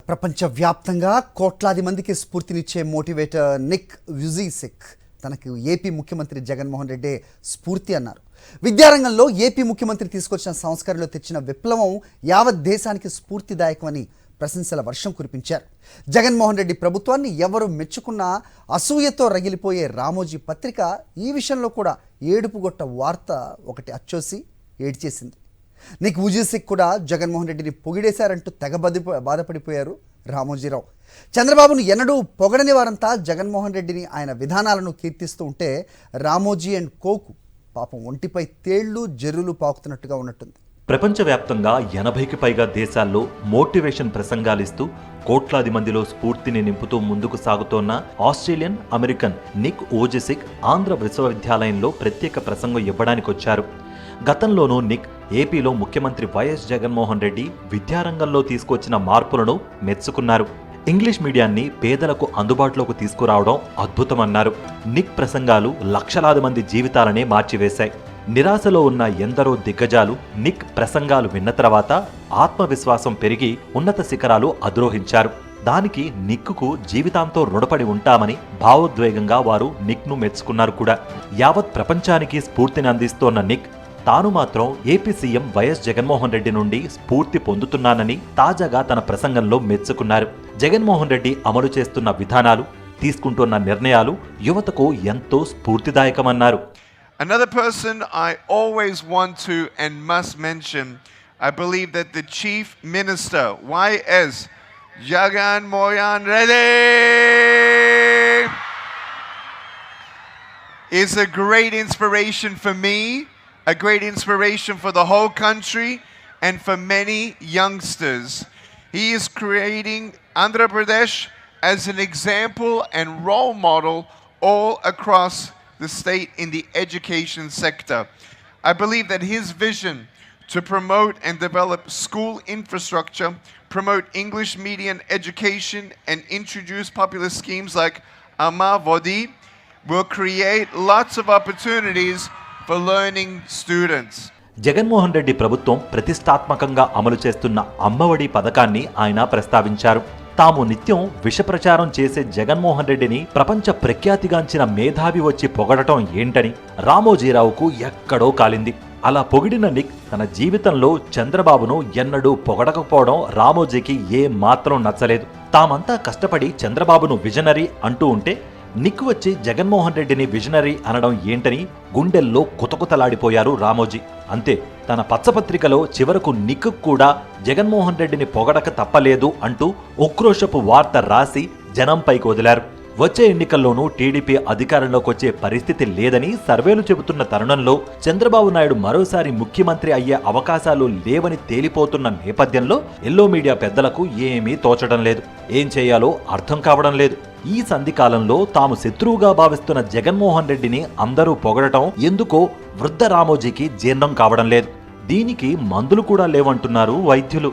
ప్రపంచవ్యాప్తంగా కోట్లాది మందికి స్ఫూర్తినిచ్చే మోటివేటర్ నిక్ వ్యుజిసిక్ తనకు ఏపీ ముఖ్యమంత్రి జగన్మోహన్ రెడ్డి స్ఫూర్తి అన్నారు. విద్యారంగంలో ఏపీ ముఖ్యమంత్రి తీసుకొచ్చిన సంస్కరణలు తెచ్చిన విప్లవం యావత్ దేశానికి స్ఫూర్తిదాయకమని ప్రశంసల వర్షం కురిపించారు. జగన్మోహన్ రెడ్డి ప్రభుత్వాన్ని ఎవరు మెచ్చుకున్నా అసూయతో రగిలిపోయే రామోజీ పత్రిక ఈ విషయంలో కూడా ఏడుపుగొట్ట వార్త ఒకటి అచ్చోసి ఏడ్చేసింది. నిక్ వ్యుజిసిక్ కూడా జగన్మోహన్ రెడ్డిని పొగిడేశారంటూ తెగ బాధపడిపోయారు రామోజీరావు. చంద్రబాబును ఎన్నడూ పొగడని వారంతా జగన్మోహన్ రెడ్డిని ఆయన విధానాలను కీర్తిస్తూ ఉంటే రామోజీ అండ్ కోకు పాపం ఒంటిపై తేళ్లు జర్రులు పాకుతున్నట్టుగా ఉన్నట్టుంది. ప్రపంచవ్యాప్తంగా 80కి పైగా దేశాల్లో మోటివేషన్ ప్రసంగాలిస్తూ కోట్లాది మందిలో స్ఫూర్తిని నింపుతూ ముందుకు సాగుతోన్న ఆస్ట్రేలియన్ అమెరికన్ నిక్ వ్యుజిసిక్ ఆంధ్ర విశ్వవిద్యాలయంలో ప్రత్యేక ప్రసంగం ఇవ్వడానికొచ్చారు. గతంలోనూ నిక్ ఏపీలో ముఖ్యమంత్రి వైఎస్ జగన్మోహన్ రెడ్డి విద్యారంగంలో తీసుకొచ్చిన మార్పులను మెచ్చుకున్నారు. ఇంగ్లీష్ మీడియాన్ని పేదలకు అందుబాటులోకి తీసుకురావడం అద్భుతమన్నారు. నిక్ ప్రసంగాలు లక్షలాది మంది జీవితాలనే మార్చివేశాయి. నిరాశలో ఉన్న ఎందరో దిగ్గజాలు నిక్ ప్రసంగాలు విన్న తర్వాత ఆత్మవిశ్వాసం పెరిగి ఉన్నత శిఖరాలు అధిరోహించారు. దానికి నిక్కు జీవితాంతో రుణపడి ఉంటామని భావోద్వేగంగా వారు నిక్ను మెచ్చుకున్నారు కూడా. యావత్ ప్రపంచానికి స్ఫూర్తిని అందిస్తోన్న నిక్ తాను మాత్రం AP CM YS Jaganmohan Reddy నుండి స్ఫూర్తి పొందుతున్నానని తాజాగా తన ప్రసంగంలో మెచ్చుకున్నారు. జగన్మోహన్ రెడ్డి అమలు చేస్తున్న విధానాలు, తీసుకుంటున్న నిర్ణయాలు యువతకు ఎంతో స్ఫూర్తిదాయకమన్నారు. Another person I always want to and must mention, I believe that the Chief Minister, Y.S. Jagan Mohan Reddy, is a great inspiration for me, a great inspiration for the whole country and for many youngsters. He is creating Andhra Pradesh as an example and role model all across the state in the education sector. I believe that his vision to promote and develop school infrastructure, promote English medium education and introduce popular schemes like Amma Vodi will create lots of opportunities for learning students. Jaganmohan Reddy ప్రభుత్వం ప్రతిష్టాత్మకంగా అమలు చేస్తున్న అమ్మఒడి పథకాన్ని ఆయన ప్రస్తావించారు. తాము నిత్యం విషప్రచారం చేసే జగన్మోహన్ రెడ్డిని ప్రపంచ ప్రఖ్యాతిగాంచిన మేధావి వచ్చి పొగడటం ఏంటని రామోజీరావుకు ఎక్కడో కాలింది. అలా పొగిడిన నిక్ తన జీవితంలో చంద్రబాబును ఎన్నడూ పొగడకపోవడం రామోజీకి ఏ మాత్రం నచ్చలేదు. తామంతా కష్టపడి చంద్రబాబును విజనరీ అంటూ ఉంటే నిక్ వచ్చి జగన్మోహన్ రెడ్డిని విజనరీ అనడం ఏంటని గుండెల్లో కుతకుతలాడిపోయారు రామోజీ. అంతే, తన పచ్చపత్రికలో చివరకు నిక్ కూడా జగన్మోహన్ రెడ్డిని పొగడక తప్పలేదు అంటూ ఉక్రోషపు వార్త రాసి జనంపైకి వదిలారు. వచ్చే ఎన్నికల్లోనూ టీడీపీ అధికారంలోకి వచ్చే పరిస్థితి లేదని సర్వేలు చెబుతున్న తరుణంలో చంద్రబాబు నాయుడు మరోసారి ముఖ్యమంత్రి అయ్యే అవకాశాలు లేవని తేలిపోతున్న నేపథ్యంలో ఎల్లో మీడియా పెద్దలకు ఏమీ తోచడం లేదు, ఏం చేయాలో అర్థం కావడం లేదు. ఈ సంధికాలంలో తాము శత్రువుగా భావిస్తున్న జగన్మోహన్ రెడ్డిని అందరూ పొగడటం ఎందుకో వృద్ధ రామోజీకి జీర్ణం కావడం లేదు. దీనికి మందులు కూడా లేవంటున్నారు వైద్యులు.